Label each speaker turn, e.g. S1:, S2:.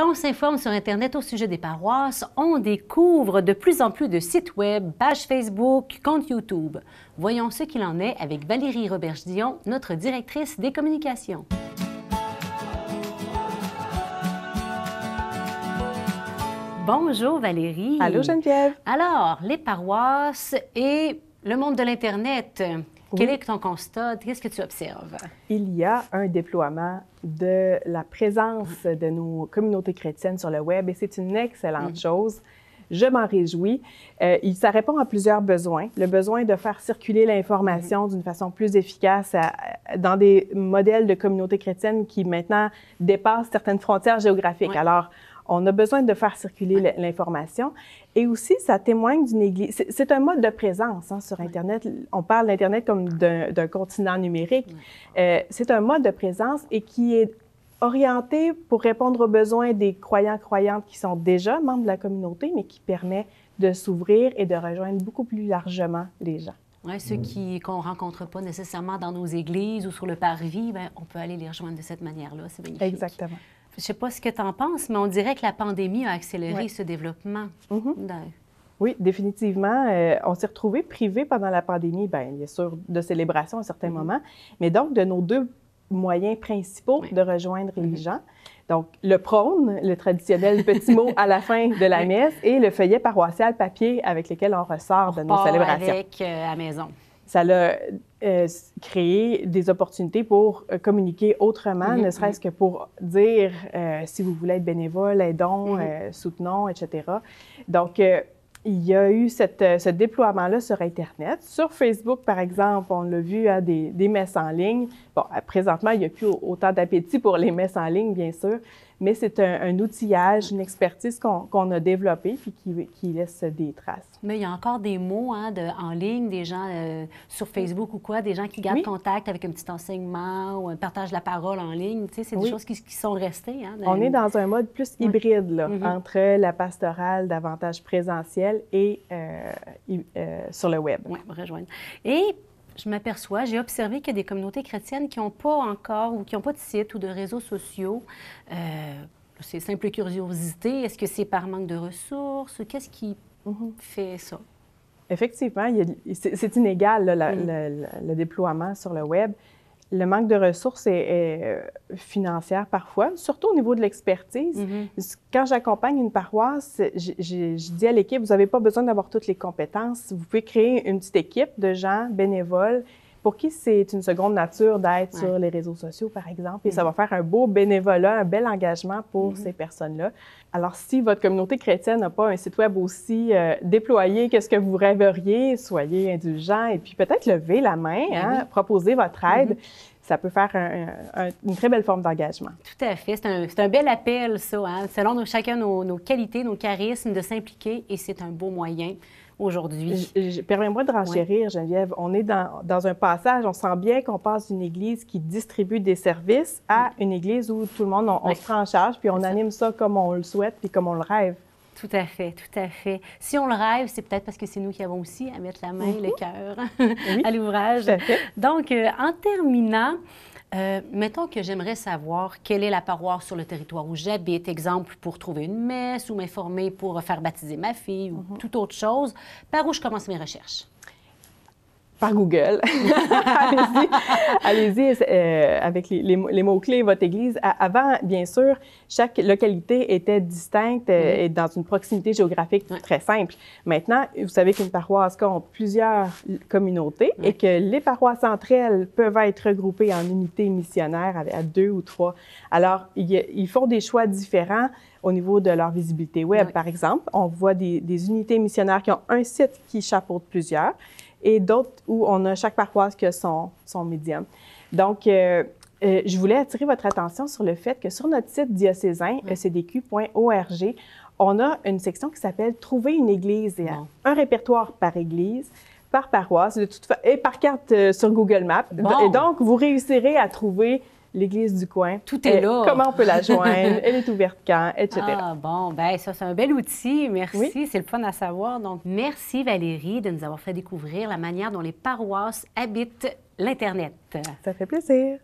S1: Quand on s'informe sur Internet au sujet des paroisses, on découvre de plus en plus de sites web, pages Facebook, comptes YouTube. Voyons ce qu'il en est avec Valérie Roberge-Dion, notre directrice des communications. Bonjour Valérie.
S2: Allô Geneviève.
S1: Alors, les paroisses et le monde de l'Internet, quel est ton constat? Qu'est-ce que tu observes?
S2: Il y a un déploiement de la présence de nos communautés chrétiennes sur le web et c'est une excellente chose. Je m'en réjouis. Ça répond à plusieurs besoins. Le besoin de faire circuler l'information d'une façon plus efficace dans des modèles de communautés chrétiennes qui maintenant dépassent certaines frontières géographiques. Alors, on a besoin de faire circuler l'information. Et aussi, ça témoigne d'une Église. C'est un mode de présence sur Internet. On parle d'Internet comme d'un continent numérique. C'est un mode de présence et qui est orienté pour répondre aux besoins des croyants-croyantes qui sont déjà membres de la communauté, mais qui permet de s'ouvrir et de rejoindre beaucoup plus largement les gens.
S1: Oui, ceux qu'on ne rencontre pas nécessairement dans nos églises ou sur le parvis, bien, on peut aller les rejoindre de cette manière-là. C'est magnifique.
S2: Exactement.
S1: Je ne sais pas ce que tu en penses, mais on dirait que la pandémie a accéléré ce développement.
S2: Oui, définitivement. On s'est retrouvés privés pendant la pandémie, bien sûr, de célébration à certains moments, mais donc de nos deux moyens principaux de rejoindre les gens. Donc, le prône, le traditionnel petit mot à la fin de la messe, et le feuillet paroissial papier avec lequel on ressort de nos célébrations.
S1: Avec à la maison.
S2: Ça a créé des opportunités pour communiquer autrement, ne serait-ce que pour dire si vous voulez être bénévole, aidons, soutenons, etc. Donc, il y a eu ce déploiement-là sur Internet. Sur Facebook, par exemple, on l'a vu, des messes en ligne. Bon, présentement, il n'y a plus autant d'appétit pour les messes en ligne, bien sûr, mais c'est un outillage, une expertise qu'on a développée puis qui laisse des traces.
S1: Mais il y a encore des mots en ligne, des gens sur Facebook ou quoi, des gens qui gardent contact avec un petit enseignement ou un partage de la parole en ligne. Tu sais, c'est des choses qui sont restées.
S2: On est dans un mode plus hybride, là, entre la pastorale davantage présentielle et sur le web.
S1: Oui, rejoindre. Et je m'aperçois, j'ai observé qu'il y a des communautés chrétiennes qui n'ont pas encore ou qui n'ont pas de site ou de réseaux sociaux. C'est simple curiosité. Est-ce que c'est par manque de ressources? Qu'est-ce qui fait ça?
S2: Effectivement, c'est inégal, là, le déploiement sur le web. Le manque de ressources est financière parfois, surtout au niveau de l'expertise. Quand j'accompagne une paroisse, je dis à l'équipe, vous n'avez pas besoin d'avoir toutes les compétences. Vous pouvez créer une petite équipe de gens bénévoles pour qui c'est une seconde nature d'être sur les réseaux sociaux, par exemple. Et ça va faire un beau bénévolat, un bel engagement pour ces personnes-là. Alors, si votre communauté chrétienne n'a pas un site web aussi déployé que ce que vous rêveriez, soyez indulgents et puis peut-être levez la main, proposez votre aide. Ça peut faire une très belle forme d'engagement.
S1: Tout à fait. C'est un bel appel, ça, selon chacun nos qualités, nos charismes, de s'impliquer, et c'est un beau moyen aujourd'hui.
S2: Permets-moi de renchérir, Geneviève. On est dans un passage, on sent bien qu'on passe d'une Église qui distribue des services à une Église où tout le monde, on se prend en charge, puis on anime ça comme on le souhaite, puis comme on le rêve.
S1: Tout à fait, tout à fait. Si on le rêve, c'est peut-être parce que c'est nous qui avons aussi à mettre la main, le cœur à l'ouvrage. Donc, en terminant, mettons que j'aimerais savoir quelle est la paroisse sur le territoire où j'habite, exemple pour trouver une messe ou m'informer pour faire baptiser ma fille ou toute autre chose. Par où je commence mes recherches?
S2: Par Google. Allez-y avec les mots-clés, votre Église. Avant, bien sûr, chaque localité était distincte et dans une proximité géographique très simple. Maintenant, vous savez qu'une paroisse compte plusieurs communautés et que les paroisses entre elles peuvent être regroupées en unités missionnaires à 2 ou 3. Alors, ils font des choix différents au niveau de leur visibilité web, par exemple. On voit des unités missionnaires qui ont un site qui chapeaute plusieurs, et d'autres où on a chaque paroisse qui a son médium. Donc, je voulais attirer votre attention sur le fait que sur notre site diocésain, ecdq.org, on a une section qui s'appelle « Trouver une église » et un répertoire par église, par paroisse, et par carte sur Google Maps. Et donc, vous réussirez à trouver l'église du coin.
S1: Tout est là.
S2: Comment on peut la joindre, elle est ouverte quand, etc.
S1: Ah bon, bien ça c'est un bel outil, merci, c'est le fun à savoir. Donc merci Valérie de nous avoir fait découvrir la manière dont les paroisses habitent l'Internet.
S2: Ça fait plaisir.